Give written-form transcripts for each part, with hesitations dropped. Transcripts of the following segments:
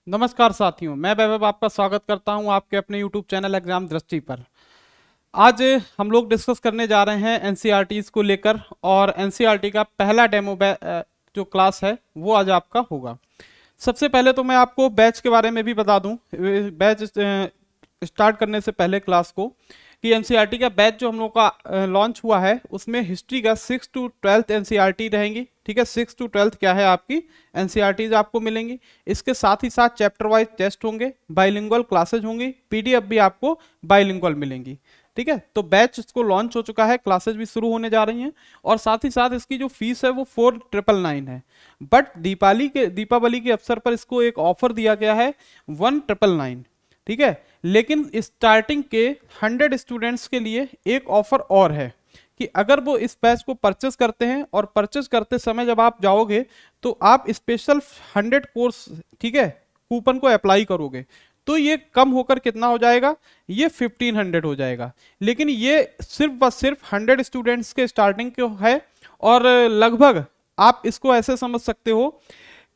नमस्कार साथियों, मैं वैभव आपका स्वागत करता हूं आपके अपने YouTube चैनल एग्जाम दृष्टि पर। आज हम लोग डिस्कस करने जा रहे हैं एनसीईआरटीज़ को लेकर, और एनसीईआरटी का पहला डेमो जो क्लास है वो आज आपका होगा। सबसे पहले तो मैं आपको बैच के बारे में भी बता दूं, बैच स्टार्ट करने से पहले क्लास को, कि एनसीईआरटी का बैच जो हम लोग का लॉन्च हुआ है उसमें हिस्ट्री का 6 to 12 एनसीईआरटी रहेंगी। ठीक है, 6 to 12 क्या है आपकी एनसीईआरटीज आपको मिलेंगी। इसके साथ ही साथ चैप्टर वाइज टेस्ट होंगे, बाइलिंगुअल क्लासेज होंगी, पीडीएफ भी आपको बाइलिंगुअल मिलेंगी। ठीक है, तो बैच इसको लॉन्च हो चुका है, क्लासेज भी शुरू होने जा रही हैं, और साथ ही साथ इसकी जो फीस है वो 4999 है। बट दीपावली के अवसर पर इसको एक ऑफर दिया गया है 1999। ठीक है, लेकिन स्टार्टिंग के 100 स्टूडेंट्स के लिए एक ऑफर और है कि अगर वो इस बैच को परचेस करते हैं, और परचेस करते समय जब आप जाओगे तो आप स्पेशल 100 कोर्स, ठीक है, कूपन को अप्लाई करोगे तो ये कम होकर कितना हो जाएगा, ये 1500 हो जाएगा। लेकिन ये सिर्फ बस सिर्फ 100 स्टूडेंट्स के स्टार्टिंग के है, और लगभग आप इसको ऐसे समझ सकते हो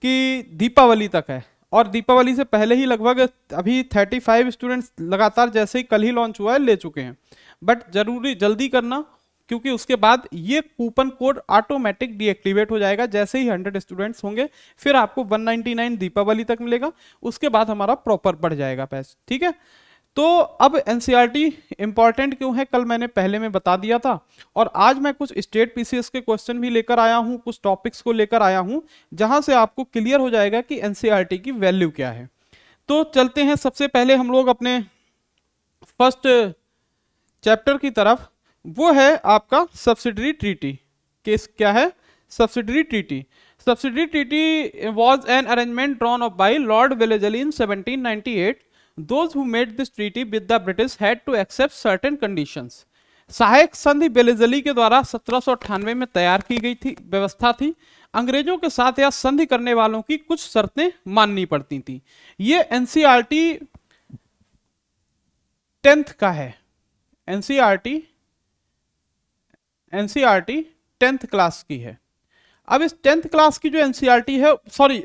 कि दीपावली तक है, और दीपावली से पहले ही लगभग अभी 35 स्टूडेंट्स लगातार जैसे ही कल ही लॉन्च हुआ है ले चुके हैं। बट जरूरी जल्दी करना, क्योंकि उसके बाद ये कूपन कोड ऑटोमेटिक डीएक्टिवेट हो जाएगा जैसे ही 100 स्टूडेंट्स होंगे। फिर आपको 199 दीपावली तक मिलेगा, उसके बाद हमारा प्रॉपर बढ़ जाएगा पैसा। ठीक है, तो अब एनसीईआरटी इंपॉर्टेंट क्यों है कल मैंने पहले में बता दिया था, और आज मैं कुछ स्टेट पीसीएस के क्वेश्चन भी लेकर आया हूं, कुछ टॉपिक्स को लेकर आया हूं जहां से आपको क्लियर हो जाएगा कि एनसीईआरटी की वैल्यू क्या है। तो चलते हैं सबसे पहले हम लोग अपने फर्स्ट चैप्टर की तरफ। वो है आपका सब्सिडरी ट्रीटी। केस क्या है, subsidiary treaty. Subsidiary treaty was an arrangement drawn up by Lord Wellesley in 1798। Those who made this treaty with the British had to accept certain conditions। सहायक संधि बेलेजली के द्वारा 1798 में तैयार की गई थी, व्यवस्था थी। अंग्रेजों के साथ यह संधि करने वालों की कुछ शर्तें माननी पड़ती थी। ये एनसीईआरटी 10th का है, एनसीईआरटी 10th क्लास की है। अब इस 10th क्लास की जो एनसीईआरटी है, सॉरी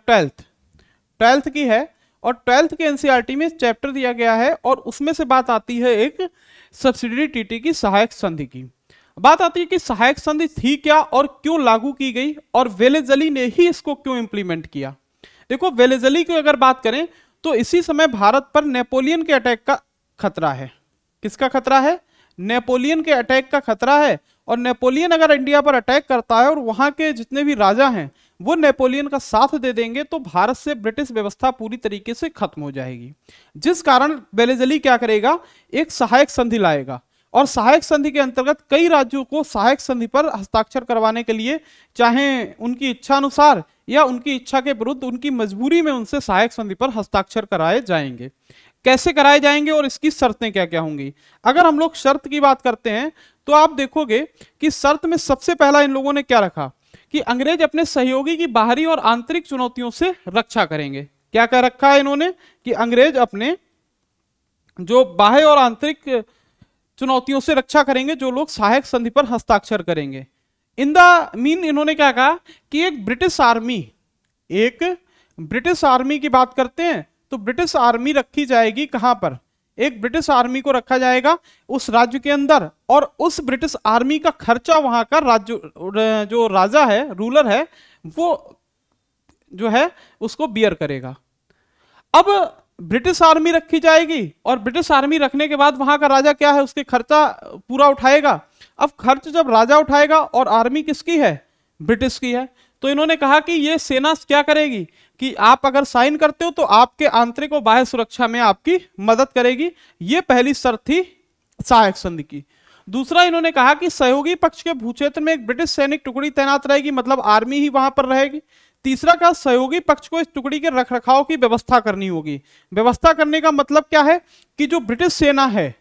12th की है, और 12th के एनसीईआरटी में चैप्टर दिया गया है, और उसमें से बात आती है एक सब्सिडरी ट्रीटी की, सहायक संधि की। बात आती है कि सहायक संधि थी क्या और क्यों लागू की गई, और वेलेजली ने ही इसको क्यों इंप्लीमेंट किया। देखो, वेलेजली की अगर बात करें तो इसी समय भारत पर नेपोलियन के अटैक का खतरा है। किसका खतरा है, नेपोलियन के अटैक का खतरा है। और नेपोलियन अगर इंडिया पर अटैक करता है और वहां के जितने भी राजा हैं वो नेपोलियन का साथ दे देंगे, तो भारत से ब्रिटिश व्यवस्था पूरी तरीके से खत्म हो जाएगी। जिस कारण वेलेजली क्या करेगा, एक सहायक संधि लाएगा, और सहायक संधि के अंतर्गत कई राज्यों को सहायक संधि पर हस्ताक्षर करवाने के लिए, चाहे उनकी इच्छा अनुसार या उनकी इच्छा के विरुद्ध, उनकी मजबूरी में उनसे सहायक संधि पर हस्ताक्षर कराए जाएंगे। कैसे कराए जाएंगे और इसकी शर्तें क्या क्या होंगी। अगर हम लोग शर्त की बात करते हैं तो आप देखोगे कि शर्त में सबसे पहला इन लोगों ने क्या रखा कि अंग्रेज अपने सहयोगी की बाहरी और आंतरिक चुनौतियों से रक्षा करेंगे। क्या क्या रखा है इन्होंने कि अंग्रेज अपने जो बाह्य और आंतरिक चुनौतियों से रक्षा करेंगे जो लोग सहायक संधि पर हस्ताक्षर करेंगे। इन द मीन इन्होंने क्या कहा कि एक ब्रिटिश आर्मी की बात करते हैं तो ब्रिटिश आर्मी रखी जाएगी कहां पर, एक ब्रिटिश आर्मी को रखा जाएगा उस राज्य के अंदर, और उस ब्रिटिश आर्मी का खर्चा वहां का राज्य जो राजा है, रूलर है, वो जो है उसको बियर करेगा। अब ब्रिटिश आर्मी रखी जाएगी, और ब्रिटिश आर्मी रखने के बाद वहां का राजा क्या है, उसके खर्चा पूरा उठाएगा। अब खर्च जब राजा उठाएगा और आर्मी किसकी है, ब्रिटिश की है, तो इन्होंने कहा कि ये सेना क्या करेगी कि आप अगर साइन करते हो तो आपके आंतरिक और बाह्य सुरक्षा में आपकी मदद करेगी। ये पहली शर्त थी सहायक संधि की। दूसरा इन्होंने कहा कि सहयोगी पक्ष के भूक्षेत्र में एक ब्रिटिश सैनिक टुकड़ी तैनात रहेगी, मतलब आर्मी ही वहां पर रहेगी। तीसरा का सहयोगी पक्ष को इस टुकड़ी के रखरखाव की व्यवस्था करनी होगी। व्यवस्था करने का मतलब क्या है कि जो ब्रिटिश सेना है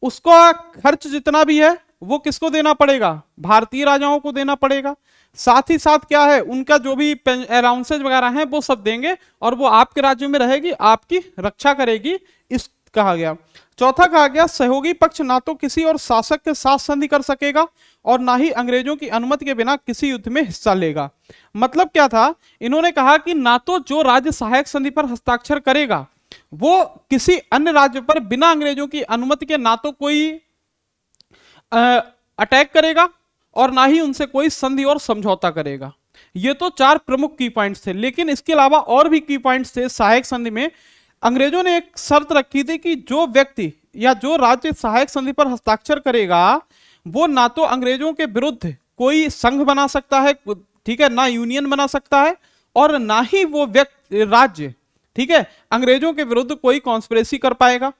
उसका खर्च जितना भी है वो किसको देना पड़ेगा, भारतीय राजाओं को देना पड़ेगा। साथ ही साथ क्या है, उनका जो भी अलाउंसेज वगैरह हैं वो सब देंगे, और वो आपके राज्य में रहेगी, आपकी रक्षा करेगी, इस कहा गया। चौथा कहा गया सहयोगी पक्ष ना तो किसी और शासक के साथ संधि कर सकेगा और ना ही अंग्रेजों की अनुमति के बिना किसी युद्ध में हिस्सा लेगा। मतलब क्या था, इन्होंने कहा कि ना तो जो राज्य सहायक संधि पर हस्ताक्षर करेगा वो किसी अन्य राज्य पर बिना अंग्रेजों की अनुमति के ना तो कोई अटैक करेगा और ना ही उनसे कोई संधि और समझौता करेगा। ये तो चार प्रमुख की पॉइंट्स थे, लेकिन इसके अलावा और भी की पॉइंट्स थे सहायक संधि में। अंग्रेजों ने एक शर्त रखी थी कि जो व्यक्ति या जो राज्य सहायक संधि पर हस्ताक्षर करेगा वो ना तो अंग्रेजों के विरुद्ध कोई संघ बना सकता है, ठीक है, ना यूनियन बना सकता है, और ना ही वो व्यक्ति राज्य, ठीक है, अंग्रेजों के विरुद्ध कोई कॉन्स्पिरेसी कर पाएगा।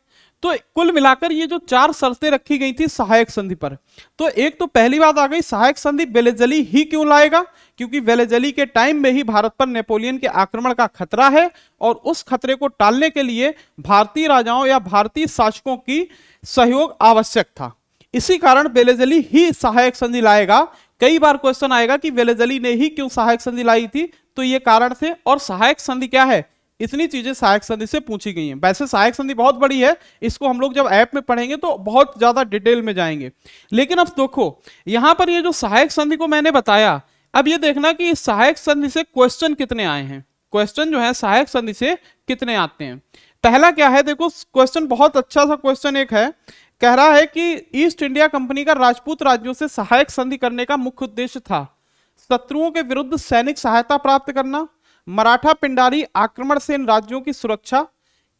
तो कुल मिलाकर ये जो चार शर्तें रखी गई थी सहायक संधि पर, तो एक तो पहली बात आ गई सहायक संधि वेलेजली ही क्यों लाएगा, क्योंकि वेलेजली के टाइम में ही भारत पर नेपोलियन के आक्रमण का खतरा है और उस खतरे को टालने के लिए भारतीय राजाओं या भारतीय शासकों की सहयोग आवश्यक था। इसी कारण वेलेजली ही सहायक संधि लाएगा। कई बार क्वेश्चन आएगा कि वेलेजली ने ही क्यों सहायक संधि लाई थी, तो ये कारण थे। और सहायक संधि क्या है, इतनी चीजें सहायक संधि से पूछी गई हैं। वैसे सहायक संधि बहुत बड़ी है, इसको हम लोग जब ऐप में पढ़ेंगे तो बहुत ज्यादा डिटेल में जाएंगे, लेकिन अब देखो यहां पर ये जो सहायक संधि को मैंने बताया, अब ये देखना कि सहायक संधि से क्वेश्चन कितने आए हैं। क्वेश्चन जो है सहायक संधि से कितने आते हैं। पहला क्या है, देखो क्वेश्चन बहुत अच्छा सा क्वेश्चन एक है, कह रहा है कि ईस्ट इंडिया कंपनी का राजपूत राज्यों से सहायक संधि करने का मुख्य उद्देश्य था शत्रुओं के विरुद्ध सैनिक सहायता प्राप्त करना, मराठा पिंडारी आक्रमण से इन राज्यों की सुरक्षा,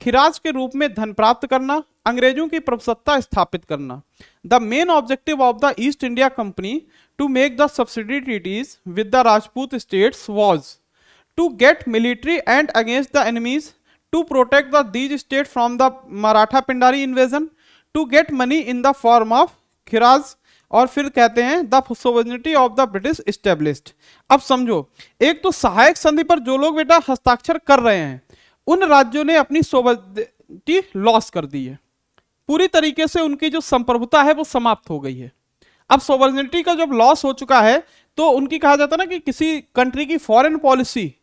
खिराज के रूप में धन प्राप्त करना, अंग्रेजों की प्रभुसत्ता स्थापित करना। The main objective of the East India Company to make the subsidy treaties with the Rajput states was to get military and against the enemies, to protect the these state from the Maratha Pindari invasion, to get money in the form of khiraj, और फिर कहते हैं the sovereignty of the British established. अब समझो, एक तो सहायक संधि पर जो लोग बेटा हस्ताक्षर कर रहे हैं उन राज्यों ने अपनी सोवरेनिटी लॉस कर दी है, पूरी तरीके से उनकी जो संप्रभुता है वो समाप्त हो गई है। अब सोवरेनिटी का जब लॉस हो चुका है तो उनकी कहा जाता है ना कि किसी कंट्री की फॉरेन पॉलिसी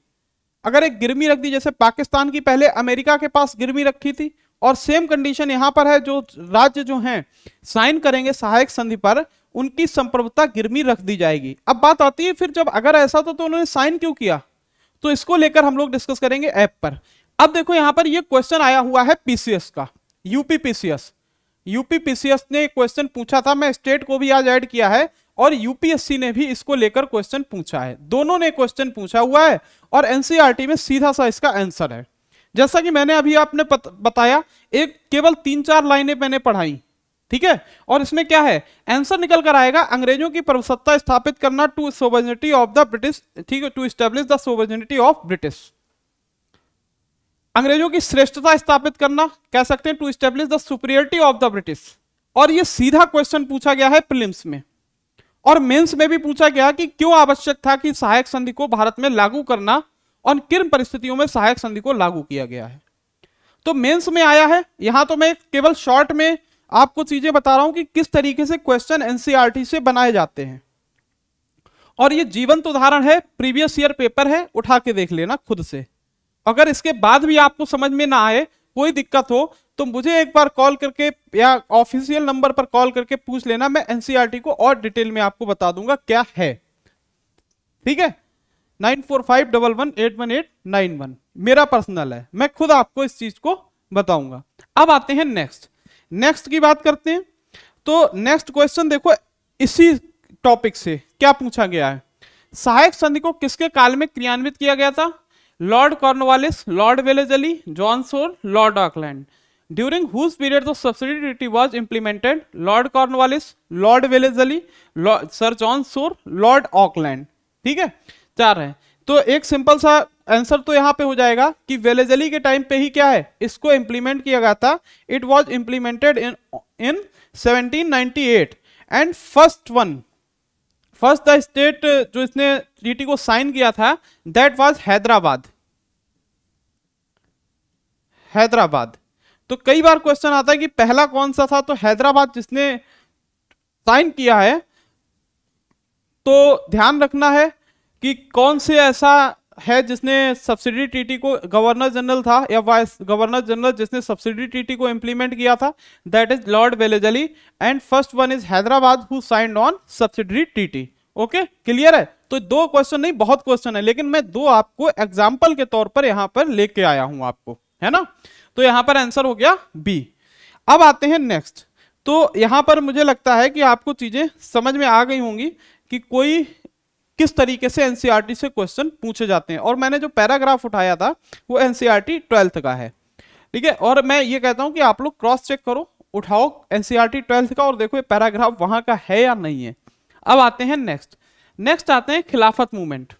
अगर एक गिरवी रख दी, जैसे पाकिस्तान की पहले अमेरिका के पास गिरवी रखी थी, और सेम कंडीशन यहां पर है, जो राज्य जो हैं साइन करेंगे सहायक संधि पर उनकी संप्रभुता गिरवी रख दी जाएगी। अब बात आती है फिर जब अगर ऐसा तो उन्होंने साइन क्यों किया, तो इसको लेकर हम लोग डिस्कस करेंगे ऐप पर। अब देखो यहां पर ये क्वेश्चन आया हुआ है पीसीएस का, यूपी पीसीएस ने क्वेश्चन पूछा था, मैं स्टेट को भी आज ऐड किया है, और यूपीएससी ने भी इसको लेकर क्वेश्चन पूछा है, दोनों ने क्वेश्चन पूछा हुआ है, और एनसीईआरटी में सीधा सा इसका आंसर है। जैसा कि मैंने अभी आपने बताया, एक केवल 3-4 लाइनें मैंने पढ़ाई, ठीक है, और इसमें क्या है आंसर निकल कर आएगा, अंग्रेजों की प्रभुसत्ता स्थापित करना to sovereignty of the British, ठीक है, to establish the sovereignty of British, अंग्रेजों की श्रेष्ठता स्थापित करना, कह सकते हैं to establish the superiority of the British. और ये सीधा क्वेश्चन पूछा गया है प्रीलिम्स में, और मेंस में भी पूछा गया कि क्यों आवश्यक था कि सहायक संधि को भारत में लागू करना और किन परिस्थितियों में सहायक संधि को लागू किया गया है। तो मेंस में आया है। यहां तो मैं केवल शॉर्ट में आपको चीजें बता रहा हूं कि किस तरीके से क्वेश्चन एनसीईआरटी से बनाए जाते हैं, और ये जीवंत उदाहरण है, प्रीवियस ईयर पेपर है, उठा के देख लेना खुद से। अगर इसके बाद भी आपको समझ में ना आए, कोई दिक्कत हो, तो मुझे एक बार कॉल करके या ऑफिशियल नंबर पर कॉल करके पूछ लेना, मैं एनसीईआरटी को और डिटेल में आपको बता दूंगा क्या है, ठीक है। 9451181891 मेरा पर्सनल है, मैं खुद आपको इस चीज को बताऊंगा। अब आते हैं नेक्स्ट की बात करते हैं। तो नेक्स्ट क्वेश्चन देखो, इसी टॉपिक से क्या पूछा गया है, सहायक संधि को किसके काल में क्रियान्वित किया गया था, Lord Cornwallis, Lord Wellesley, John Shore, Lord Auckland. During whose period the subsidy treaty was implemented, Lord Cornwallis, Lord Wellesley, Sir John Shore, Lord Auckland, ठीक है, 4 है। तो एक सिंपल सा आंसर तो यहां पे हो जाएगा कि वेलेजली के टाइम पे ही क्या है इसको इंप्लीमेंट किया गया था। It was implemented in 1798 and first the state जो इसने ट्रीटी को साइन किया था दैट वाज हैदराबाद। तो कई बार क्वेश्चन आता है कि पहला कौन सा था, तो हैदराबाद जिसने साइन किया है। तो ध्यान रखना है कि कौन से ऐसा है जिसने सब्सिडी ट्रीटी को, गवर्नर जनरल था या वाइस गवर्नर जनरल जिसने सब्सिडी ट्रीटी को इंप्लीमेंट किया था, that is Lord Wellesley, and first one is Hyderabad who signed on subsidy treaty. Okay, clear है? तो 2 क्वेश्चन नहीं, बहुत क्वेश्चन है, लेकिन मैं 2 आपको एग्जाम्पल के तौर पर यहां पर लेके आया हूं आपको, है ना। तो यहां पर आंसर हो गया बी। अब आते हैं नेक्स्ट। तो यहां पर मुझे लगता है कि आपको चीजें समझ में आ गई होंगी कि कोई किस तरीके से एनसीईआरटी से क्वेश्चन पूछे जाते हैं। और मैंने जो पैराग्राफ उठाया था वो एनसीईआरटी 12th का है, ठीक है। और मैं ये कहता हूं कि आप लोग क्रॉस चेक करो, उठाओ एनसीईआरटी 12th का और देखो ये पैराग्राफ वहां का है या नहीं है। अब आते हैं नेक्स्ट आते हैं खिलाफत मूवमेंट।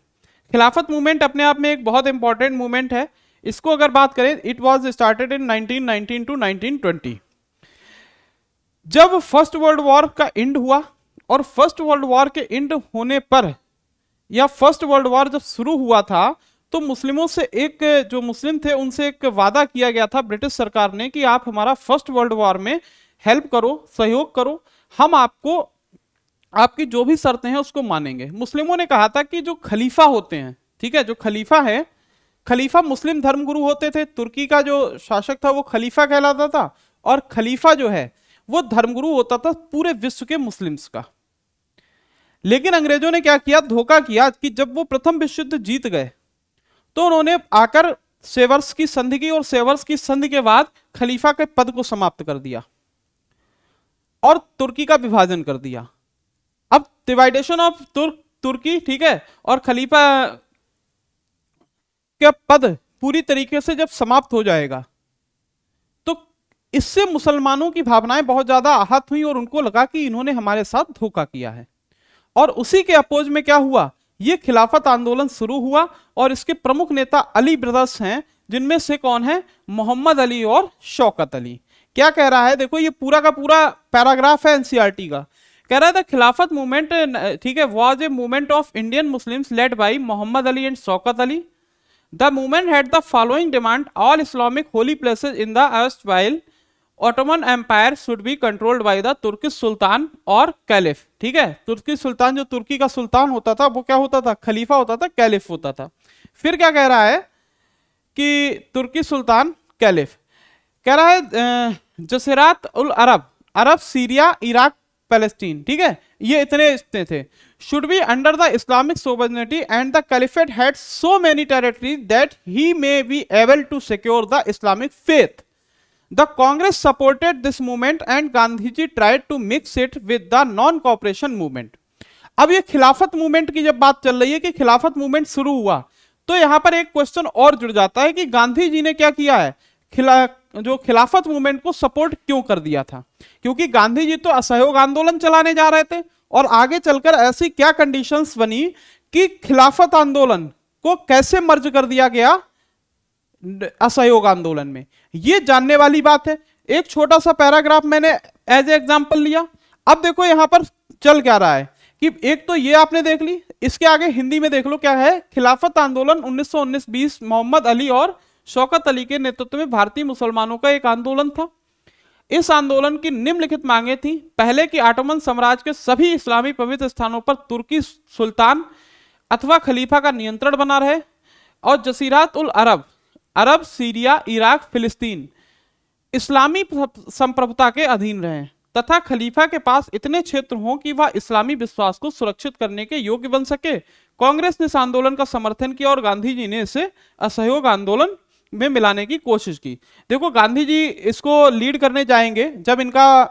खिलाफत मूवमेंट अपने आप में एक बहुत इंपॉर्टेंट मूवमेंट है। इसको अगर बात करें, it was started in 1919 to 1920। जब फर्स्ट वर्ल्ड वॉर का एंड हुआ, और फर्स्ट वर्ल्ड वॉर के एंड होने पर, या फर्स्ट वर्ल्ड वॉर जब शुरू हुआ था, तो मुस्लिमों से एक, जो मुस्लिम थे उनसे एक वादा किया गया था ब्रिटिश सरकार ने कि आप हमारा फर्स्ट वर्ल्ड वॉर में हेल्प करो, सहयोग करो, हम आपको आपकी जो भी शर्तें हैं उसको मानेंगे। मुस्लिमों ने कहा था कि जो खलीफा होते हैं, ठीक है, जो खलीफा है, खलीफा मुस्लिम धर्मगुरु होते थे। तुर्की का जो शासक था वो खलीफा कहलाता था, और खलीफा जो है वो धर्मगुरु होता था पूरे विश्व के मुस्लिम्स का। लेकिन अंग्रेजों ने क्या किया, धोखा किया कि जब वो प्रथम विश्व युद्ध जीत गए तो उन्होंने आकर सेवर्स की संधि की, और सेवर्स की संधि के बाद खलीफा के पद को समाप्त कर दिया और तुर्की का विभाजन कर दिया। अब डिवाइडेशन ऑफ तुर्की, ठीक है, और खलीफा का पद पूरी तरीके से जब समाप्त हो जाएगा तो इससे मुसलमानों की भावनाएं बहुत ज्यादा आहत हुई और उनको लगा कि इन्होंने हमारे साथ धोखा किया है। और उसी के अपोज में क्या हुआ, ये खिलाफत आंदोलन शुरू हुआ, और इसके प्रमुख नेता अली ब्रदर्स हैं, जिनमें से कौन है, मोहम्मद अली और शौकत अली। क्या कह रहा है, देखो ये पूरा का पूरा पैराग्राफ है एनसीईआरटी का। कह रहा है द खिलाफत मूवमेंट, ठीक है, was a movement of Indian Muslims led by Mohammad Ali and Shaukat Ali. The movement had the following demand, all Islamic holy places in the erstwhile Ottoman Empire should be controlled by the Turkish sultan और caliph. ठीक है, तुर्की सुल्तान, जो तुर्की का सुल्तान होता था वो क्या होता था, खलीफा होता था, कैलिफ होता था। फिर क्या कह रहा है कि तुर्की सुल्तान कैलिफ, कह रहा है जसीरात उल अरब, अरब सीरिया इराक पैलेस्टीन, ठीक है, ये इतने थे, should be under the Islamic sovereignty and the caliphate had so many territories that he may be able to secure the Islamic faith. The Congress supported this movement and Gandhiji tried to mix it with the non-cooperation movement। अब ये खिलाफत movement की जब बात चल रही है कि खिलाफत मूवमेंट शुरू हुआ, तो यहां पर एक क्वेश्चन और जुड़ जाता है कि गांधी जी ने क्या किया है, जो खिलाफत मूवमेंट को सपोर्ट क्यों कर दिया था। क्योंकि गांधी जी तो असहयोग आंदोलन चलाने जा रहे थे, और आगे चलकर ऐसी क्या कंडीशंस बनी कि खिलाफत आंदोलन को कैसे मर्ज कर दिया गया असहयोग आंदोलन में, ये जानने वाली बात है। एक छोटा सा पैराग्राफ मैंने एज ए एग्जांपल लिया। अब देखो यहां पर चल क्या रहा है कि एक तो ये आपने देख ली, इसके आगे हिंदी में देख लो क्या है, खिलाफत आंदोलन 1919-20 मोहम्मद अली और शौकत अली के नेतृत्व में भारतीय मुसलमानों का एक आंदोलन था। इस आंदोलन की निम्नलिखित मांगे थी, पहले कि ऑटोमन साम्राज्य के सभी इस्लामी पवित्र स्थानों पर तुर्की सुल्तान अथवा खलीफा का नियंत्रण बना रहे, और जसीरात उल अरब, अरब सीरिया इराक फिलिस्तीन इस्लामी संप्रभुता के अधीन रहे, तथा खलीफा के पास इतने क्षेत्र हों कि वह इस्लामी विश्वास को सुरक्षित करने के योग्य बन सके। कांग्रेस ने इस आंदोलन का समर्थन किया और गांधी जी ने इसे असहयोग आंदोलन में मिलाने की कोशिश की। देखो गांधी जी इसको लीड करने जाएंगे, जब इनका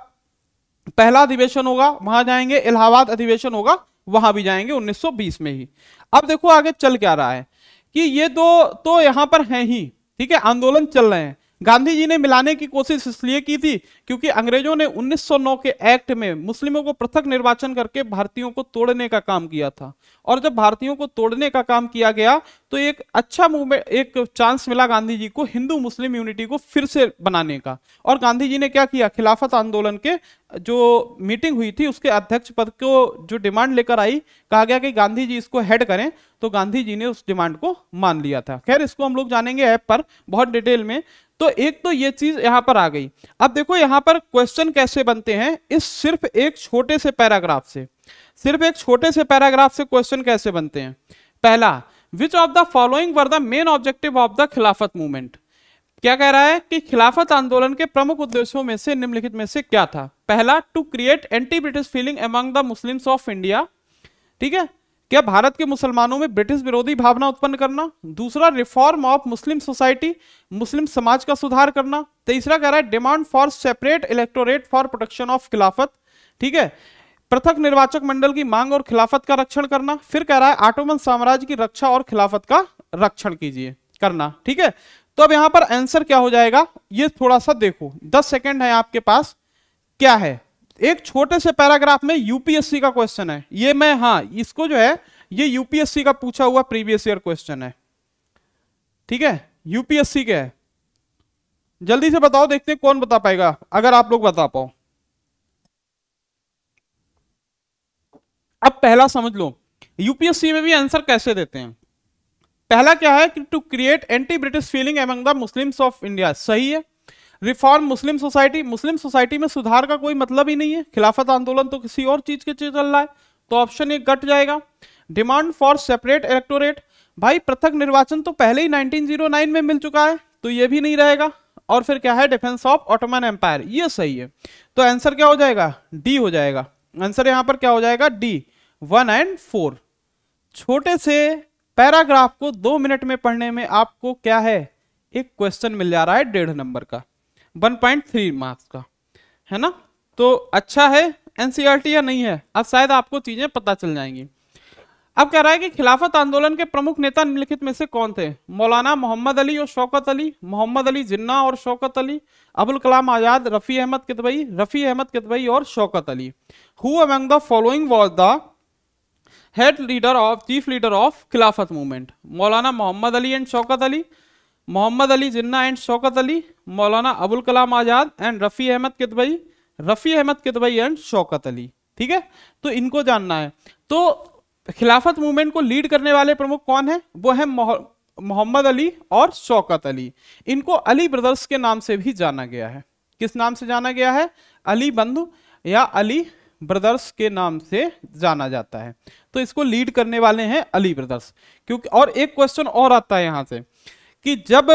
पहला अधिवेशन होगा वहां जाएंगे, इलाहाबाद अधिवेशन होगा वहां भी जाएंगे 1920 में ही। अब देखो आगे चल क्या रहा है कि ये दो तो यहां पर हैं ही, ठीक है, आंदोलन चल रहे हैं। गांधी जी ने मिलाने की कोशिश इसलिए की थी क्योंकि अंग्रेजों ने 1909 के एक्ट में मुस्लिमों को पृथक निर्वाचन करके भारतीयों को तोड़ने का काम किया था, और जब भारतीयों को तोड़ने का काम किया गया तो एक अच्छा मूवमेंट, एक चांस मिला गांधी जी को हिंदू मुस्लिम यूनिटी को फिर से बनाने का। और गांधी जी ने क्या किया, खिलाफत आंदोलन के जो मीटिंग हुई थी उसके अध्यक्ष पद को जो डिमांड लेकर आई, कहा गया कि गांधी जी इसको हेड करें, तो गांधी जी ने उस डिमांड को मान लिया था। खैर इसको हम लोग जानेंगे ऐप पर बहुत डिटेल में। तो एक तो ये चीज यहां पर आ गई। अब देखो यहां पर क्वेश्चन कैसे बनते हैं, इस सिर्फ एक छोटे से पैराग्राफ से, सिर्फ एक छोटे से पैराग्राफ से क्वेश्चन कैसे बनते हैं। पहला, which of the following were the main objective of the खिलाफत मूवमेंट। क्या कह रहा है कि खिलाफत आंदोलन के प्रमुख उद्देश्यों में से निम्नलिखित में से क्या था। पहला, to create anti British feeling among the Muslims of India, ठीक है, क्या भारत के मुसलमानों में ब्रिटिश विरोधी भावना उत्पन्न करना। दूसरा, रिफॉर्म ऑफ मुस्लिम सोसाइटी, मुस्लिम समाज का सुधार करना। तीसरा कह रहा है demand for separate electorate for protection of खिलाफत, ठीक है, पृथक निर्वाचक मंडल की मांग और खिलाफत का रक्षण करना। फिर कह रहा है ऑटोमन साम्राज्य की रक्षा और खिलाफत का रक्षण कीजिए करना, ठीक है। तो अब यहां पर आंसर क्या हो जाएगा, ये थोड़ा सा देखो, 10 सेकंड है आपके पास। क्या है, एक छोटे से पैराग्राफ में यूपीएससी का क्वेश्चन है ये, मैं हाँ इसको जो है ये यूपीएससी का पूछा हुआ प्रीवियस ईयर क्वेश्चन है, ठीक है, यूपीएससी के है। जल्दी से बताओ, देखते हैं कौन बता पाएगा, अगर आप लोग बता पाओ। अब पहला समझ लो यूपीएससी में भी आंसर कैसे देते हैं। पहला क्या है कि to create anti British feeling among the Muslims of India, सही है। Reform Muslim society, Muslim society में सुधार का कोई मतलब ही नहीं है, खिलाफत आंदोलन तो किसी और चीज के चल रहा है, तो ऑप्शन 1 कट जाएगा। डिमांड फॉर सेपरेट इलेक्टोरेट, भाई पृथक निर्वाचन तो पहले ही 1909 में मिल चुका है, तो ये भी नहीं रहेगा। और फिर क्या है, डिफेंस ऑफ ऑटोमन एम्पायर, ये सही है। तो आंसर क्या हो जाएगा, डी हो जाएगा। आंसर यहां पर क्या हो जाएगा, डी, 1 और 4। छोटे से पैराग्राफ को 2 मिनट में पढ़ने में आपको क्या है, एक क्वेश्चन मिल जा रहा है 1.5 नंबर का, 1.3 मार्क्स का, है ना। तो अच्छा है एनसीईआरटी या नहीं है, अब शायद आपको चीजें पता चल जाएंगी। अब कह रहा है कि खिलाफत आंदोलन के प्रमुख नेता निम्नलिखित में से कौन थे। मौलाना मोहम्मद अली और शौकत अली, मोहम्मद अली जिन्ना और शौकत अली, अबुल कलाम आजाद, रफी अहमद कितवई और Shaukat Ali. Who among the following was the head leader of, chief leader of Khilafat movement. Maulana Mohammad Ali and Shaukat Ali, Mohammad Ali Jinnah and Shaukat Ali, Maulana Abul Kalam Azad and Rafi Ahmed Kidwai and Shaukat Ali, ठीक है। तो इनको जानना है। तो खिलाफत मूवमेंट को लीड करने वाले प्रमुख कौन है, वो है मोहम्मद अली और शौकत अली। इनको अली ब्रदर्स के नाम से भी जाना गया है। किस नाम से जाना गया है, अली बंधु या अली ब्रदर्स के नाम से जाना जाता है। तो इसको लीड करने वाले हैं अली ब्रदर्स। क्योंकि और एक क्वेश्चन और आता है यहां से कि जब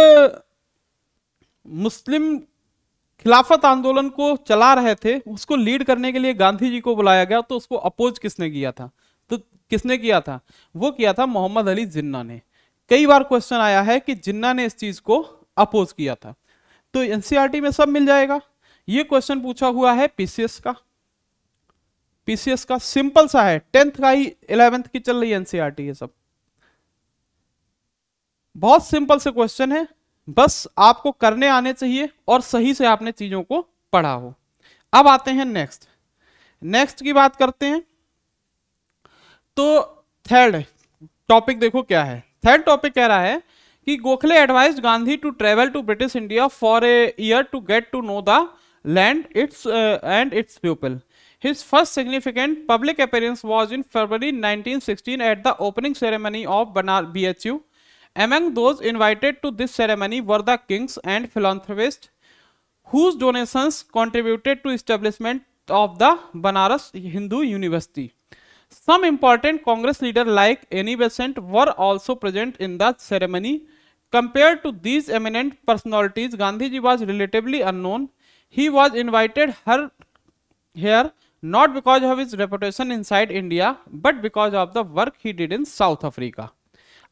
मुस्लिम खिलाफत आंदोलन को चला रहे थे, उसको लीड करने के लिए गांधी जी को बुलाया गया, तो उसको अपोज किसने किया था, तो किसने किया था, वो किया था मोहम्मद अली जिन्ना ने। कई बार क्वेश्चन आया है कि जिन्ना ने इस चीज को अपोज किया था। तो एनसीईआरटी में सब मिल जाएगा। ये क्वेश्चन पूछा हुआ है पीसीएस का सिंपल सा है, 10th का ही 11th की चल रही है एनसीईआरटी, ये सब बहुत सिंपल से क्वेश्चन है, बस आपको करने आने चाहिए और सही से आपने चीजों को पढ़ा हो। अब आते हैं नेक्स्ट की बात करते हैं। तो थर्ड टॉपिक देखो क्या है। थर्ड टॉपिक कह रहा है कि Gokhale advised Gandhi to travel to British India for a year to get to know the land and its people. His first significant public appearance was in February 1916 at the opening ceremony of BHU. Among those invited to this ceremony were the kings and philanthropists whose donations contributed to establishment of the Banaras Hindu University. Some important Congress leaders like Annie Besant were also present in the ceremony. Compared to these eminent personalities, Gandhiji was relatively unknown. He was invited here not because of his reputation inside India, but because of the work he did in South Africa.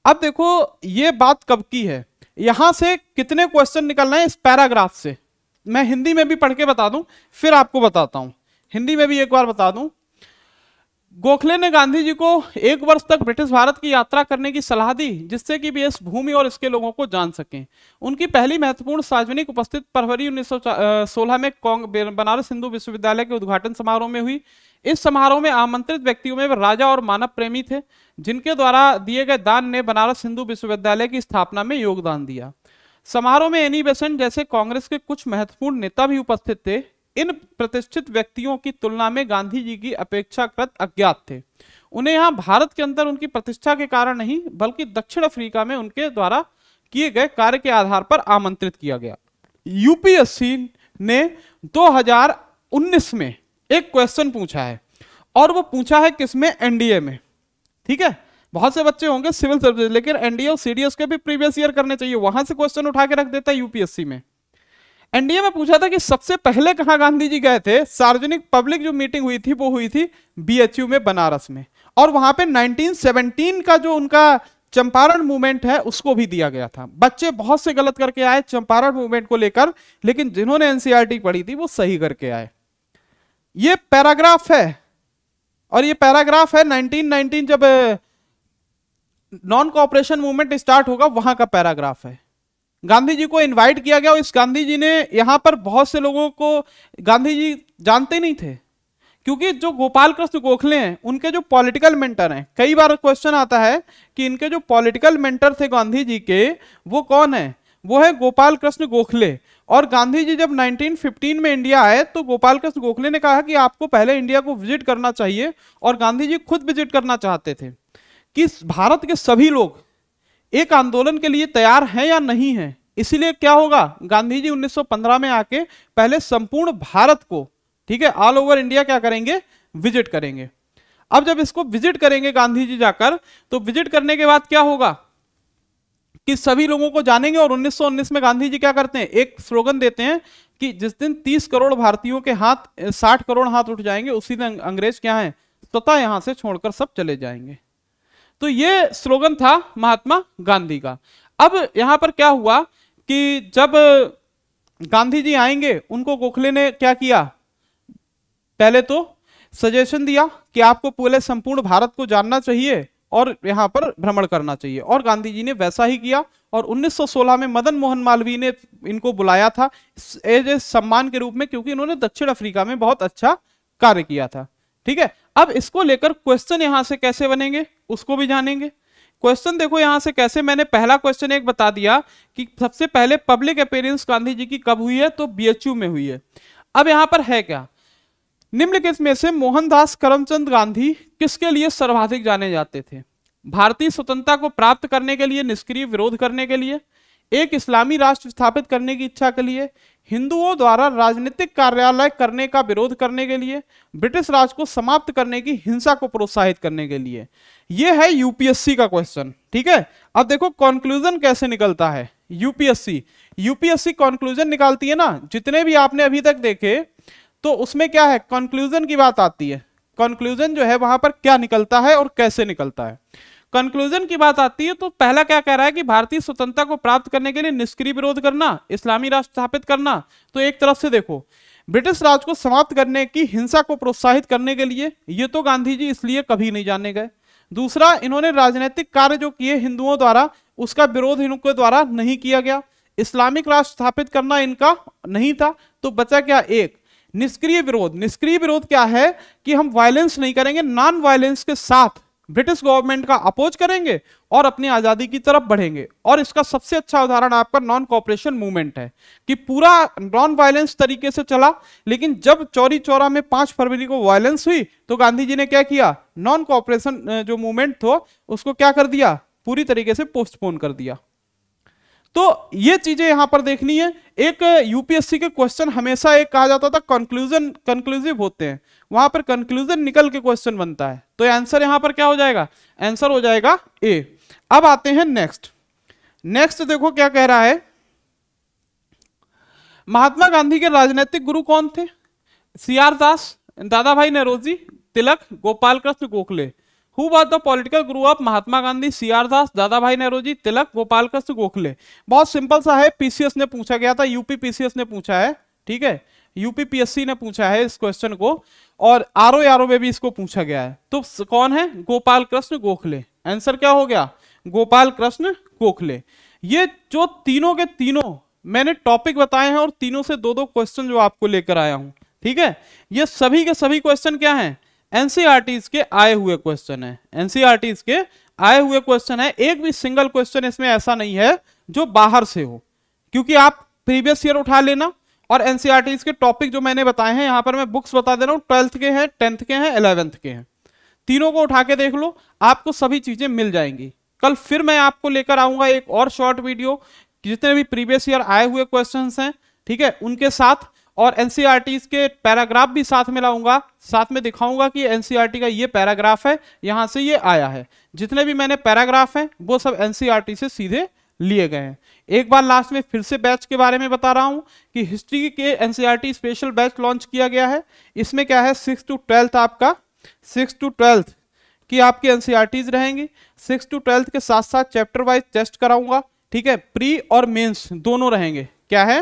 अब देखो ये बात कब की है, यहां से कितने क्वेश्चन निकलना है इस पैराग्राफ से, मैं हिंदी में भी पढ़ के बता दूं, फिर आपको बताता हूं। हिंदी में भी एक बार बता दूं। गोखले ने गांधी जी को 1 वर्ष तक ब्रिटिश भारत की यात्रा करने की सलाह दी, जिससे कि वे इस भूमि और इसके लोगों को जान सकें। उनकी पहली महत्वपूर्ण सार्वजनिक उपस्थिति फरवरी 1916 में बनारस हिंदू विश्वविद्यालय के उद्घाटन समारोह में हुई। इस समारोह में आमंत्रित व्यक्तियों में राजा और मानव प्रेमी थे, जिनके द्वारा दिए गए दान ने बनारस हिंदू विश्वविद्यालय की स्थापना में योगदान दिया। समारोह में एनी बेसेंट जैसे कांग्रेस के कुछ महत्वपूर्ण नेता भी उपस्थित थे। इन प्रतिष्ठित व्यक्तियों की तुलना में गांधी जी की अपेक्षाकृत अज्ञात थे। उन्हें यहां भारत के अंदर उनकी प्रतिष्ठा के कारण नहीं, बल्कि दक्षिण अफ्रीका में उनके द्वारा किए गए कार्य के आधार पर आमंत्रित किया गया। यूपीएससी ने 2019 में एक क्वेश्चन पूछा है, और वो पूछा है किसमें, एनडीए में, ठीक है। बहुत से बच्चे होंगे सिविल सर्विस, लेकिन एनडीए और सीडीएस के भी प्रीवियस ईयर करने चाहिए, वहां से क्वेश्चन उठा के रख देता है यूपीएससी में। एनडीए में पूछा था कि सबसे पहले कहां गांधी जी गए थे, सार्वजनिक पब्लिक जो मीटिंग हुई थी वो हुई थी बीएचयू में बनारस में, और वहां पे 1917 का जो उनका चंपारण मूवमेंट है उसको भी दिया गया था। बच्चे बहुत से गलत करके आए चंपारण मूवमेंट को लेकर, लेकिन जिन्होंने एनसीईआरटी पढ़ी थी वो सही करके आए। ये पैराग्राफ है, और ये पैराग्राफ है 1919 जब नॉन कोऑपरेशन मूवमेंट स्टार्ट होगा वहां का पैराग्राफ है। गांधी जी को इनवाइट किया गया, और इस गांधी जी ने यहां पर बहुत से लोगों को गांधी जी जानते नहीं थे, क्योंकि जो गोपाल कृष्ण गोखले हैं उनके जो पॉलिटिकल मेंटर हैं, कई बार क्वेश्चन आता है कि इनके जो पॉलिटिकल मेंटर थे गांधी जी के वो कौन है, वो है गोपाल कृष्ण गोखले। और गांधी जी जब 1915 में इंडिया आए तो गोपाल कृष्ण गोखले ने कहा कि आपको पहले इंडिया को विजिट करना चाहिए, और गांधी जी खुद विजिट करना चाहते थे कि भारत के सभी लोग एक आंदोलन के लिए तैयार हैं या नहीं हैं। इसीलिए क्या होगा, गांधी जी 1915 में आके पहले संपूर्ण भारत को, ठीक है, ऑल ओवर इंडिया क्या करेंगे, विजिट करेंगे। अब जब इसको विजिट करेंगे गांधी जी जाकर, तो विजिट करने के बाद क्या होगा कि सभी लोगों को जानेंगे, और 1919 में गांधी जी क्या करते हैं, एक स्लोगन देते हैं कि जिस दिन 30 करोड़ भारतीयों के हाथ 60 करोड़ हाथ उठ जाएंगे उसी दिन अंग्रेज क्या है, स्वतः यहां से छोड़कर सब चले जाएंगे। तो ये स्लोगन था महात्मा गांधी का। अब यहां पर क्या हुआ कि जब गांधी जी आएंगे उनको गोखले ने क्या किया, पहले तो सजेशन दिया कि आपको पूरे संपूर्ण भारत को जानना चाहिए और यहां पर भ्रमण करना चाहिए, और गांधी जी ने वैसा ही किया। और 1916 में मदन मोहन मालवीय ने इनको बुलाया था एज ए सम्मान के रूप में, क्योंकि इन्होंने दक्षिण अफ्रीका में बहुत अच्छा कार्य किया था। ठीक है, अब इसको लेकर क्वेश्चन यहां से कैसे बनेंगे उसको भी जानेंगे। क्वेश्चन देखो यहां से कैसे, मैंने पहला क्वेश्चन एक बता दिया कि सबसे पहले पब्लिक अपीयरेंस गांधी जी की कब हुई है, तो बीएचयू में हुई है। अब यहां पर है क्या, निम्नलिखित में से मोहनदास करमचंद गांधी किसके लिए सर्वाधिक जाने जाते थे, भारतीय स्वतंत्रता को प्राप्त करने के लिए, निष्क्रिय विरोध करने के लिए, एक इस्लामी राष्ट्र स्थापित करने की इच्छा के लिए, हिंदुओं द्वारा राजनीतिक कार्यालय करने का विरोध करने के लिए, ब्रिटिश राज को समाप्त करने की हिंसा को प्रोत्साहित करने के लिए। यह है यूपीएससी का क्वेश्चन। ठीक है, अब देखो कंक्लूजन कैसे निकलता है। यूपीएससी कंक्लूजन निकालती है ना, जितने भी आपने अभी तक देखे तो उसमें क्या है, कंक्लूजन की बात आती है। कंक्लूजन जो है वहां पर क्या निकलता है और कैसे निकलता है। कंक्लूजन की बात आती है तो पहला क्या कह रहा है कि भारतीय स्वतंत्रता को प्राप्त करने के लिए निष्क्रिय विरोध करना, इस्लामी राष्ट्र स्थापित करना। तो एक तरफ से देखो ब्रिटिश राज को समाप्त करने की हिंसा को प्रोत्साहित करने के लिए, ये तो गांधी जी इसलिए कभी नहीं जाने गए। दूसरा, इन्होंने राजनीतिक कार्य जो किए हिंदुओं द्वारा उसका विरोध इनके द्वारा नहीं किया गया। इस्लामिक राष्ट्र स्थापित करना इनका नहीं था, तो बचा क्या, एक निष्क्रिय विरोध। निष्क्रिय विरोध क्या है कि हम वायलेंस नहीं करेंगे, नॉन वायलेंस के साथ ब्रिटिश गवर्नमेंट का अपोज करेंगे और अपनी आजादी की तरफ बढ़ेंगे। और इसका सबसे अच्छा उदाहरण आपका नॉन कॉपरेशन मूवमेंट है कि पूरा नॉन वायलेंस तरीके से चला, लेकिन जब चौरी चौरा में 5 फरवरी को वायलेंस हुई तो गांधी जी ने क्या किया, नॉन कॉपरेशन जो मूवमेंट था उसको क्या कर दिया, पूरी तरीके से पोस्टपोन कर दिया। तो ये चीजें यहां पर देखनी है। एक यूपीएससी के क्वेश्चन हमेशा एक कहा जाता था कंक्लूसिव होते हैं, वहां पर कंक्लूजन निकल के क्वेश्चन बनता है। तो आंसर यहां पर क्या हो जाएगा, आंसर हो जाएगा ए। अब आते हैं नेक्स्ट देखो क्या कह रहा है। महात्मा गांधी के राजनीतिक गुरु कौन थे, CR Das, Dadabhai Naoroji, Tilak, Gopal Krishna Gokhale. Who was the political guru of Mahatma Gandhi, CR Das, Dadabhai Naoroji, Tilak, Gopal Krishna Gokhale. बहुत सिंपल सा है, पीसीएस ने पूछा गया था, यूपी पीसीएस ने पूछा है। ठीक है, यूपीपीएससी ने पूछा है इस क्वेश्चन को, और आरओ में भी इसको पूछा गया है। तो कौन है, गोपाल कृष्ण गोखले। आंसर क्या हो गया, गोपाल कृष्ण गोखले। ये जो तीनों के तीनों मैंने टॉपिक बताए हैं और तीनों से 2-2 क्वेश्चन जो आपको लेकर आया हूं। ठीक है, ये सभी के सभी क्वेश्चन क्या हैं, एनसीईआरटीज के आए हुए क्वेश्चन है, एनसीईआरटीज के आए हुए क्वेश्चन है। एक भी सिंगल क्वेश्चन इसमें ऐसा नहीं है जो बाहर से हो, क्योंकि आप प्रीवियस ईयर उठा लेना और एनसीईआरटीज के टॉपिक जो मैंने बताए हैं, यहां पर मैं बुक्स बता दे रहा हूं, 12th के हैं, 10th के हैं, 11th के हैं, तीनों को उठा के देख लो, आपको सभी चीजें मिल जाएंगी। कल फिर मैं आपको लेकर आऊंगा एक और शॉर्ट वीडियो जितने भी प्रीवियस ईयर आए हुए क्वेश्चंस हैं, ठीक है, उनके साथ, और एनसीईआरटी के पैराग्राफ भी साथ में लाऊंगा, साथ में दिखाऊंगा कि एनसीईआरटी का ये पैराग्राफ है, यहां से ये आया है। जितने भी मैंने पैराग्राफ हैं वो सब एनसीईआरटी से सीधे लिए गए हैं। एक बार लास्ट में फिर से बैच के बारे में बता रहा हूं कि हिस्ट्री के एनसीईआरटी स्पेशल बैच लॉन्च किया गया है। इसमें क्या है 6 to 12 आपका 6 to 12 की आपकी एनसीईआरटीज रहेंगी। 6 to 12 के साथ साथ चैप्टर वाइज टेस्ट कराऊंगा, ठीक है। प्री और मेंस दोनों रहेंगे, क्या है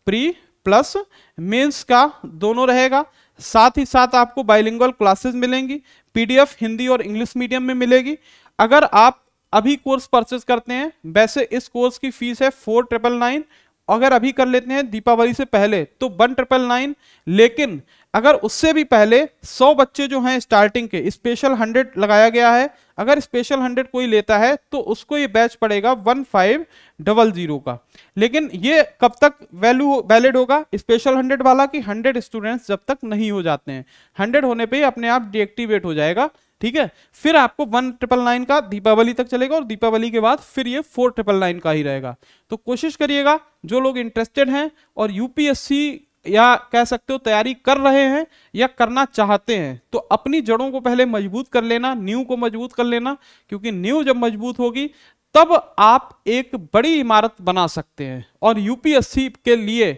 प्री प्लस मेंस का दोनों रहेगा। साथ ही साथ आपको बाइलिंगुअल क्लासेस मिलेंगी, पीडीएफ हिंदी और इंग्लिश मीडियम में मिलेगी। अगर आप अभी कोर्स परचेज करते हैं, वैसे इस कोर्स की फीस है 4999, अगर अभी कर लेते हैं दीपावली से पहले तो 1999, लेकिन अगर उससे भी पहले 100 बच्चे जो हैं स्टार्टिंग के स्पेशल 100 लगाया गया है, अगर स्पेशल 100 कोई लेता है तो उसको ये बैच पड़ेगा 1500 का। लेकिन ये कब तक वैलिड होगा स्पेशल 100 वाला कि 100 स्टूडेंट्स जब तक नहीं हो जाते हैं, 100 होने पे ही अपने आप डीएक्टिवेट हो जाएगा, ठीक है। फिर आपको 1999 का दीपावली तक चलेगा और दीपावली के बाद फिर ये 4999 का ही रहेगा। तो कोशिश करिएगा जो लोग इंटरेस्टेड हैं और यूपीएससी या कह सकते हो तैयारी कर रहे हैं या करना चाहते हैं, तो अपनी जड़ों को पहले मजबूत कर लेना, नींव को मजबूत कर लेना, क्योंकि नींव जब मजबूत होगी तब आप एक बड़ी इमारत बना सकते हैं। और यूपीएससी के लिए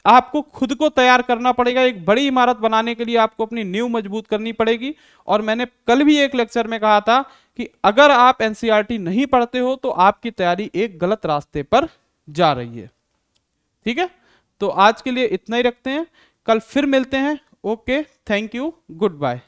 आपको खुद को तैयार करना पड़ेगा, एक बड़ी इमारत बनाने के लिए आपको अपनी नींव मजबूत करनी पड़ेगी। और मैंने कल भी एक लेक्चर में कहा था कि अगर आप एनसीईआरटी नहीं पढ़ते हो तो आपकी तैयारी एक गलत रास्ते पर जा रही है, ठीक है। तो आज के लिए इतना ही रखते हैं, कल फिर मिलते हैं। Okay, thank you, good bye.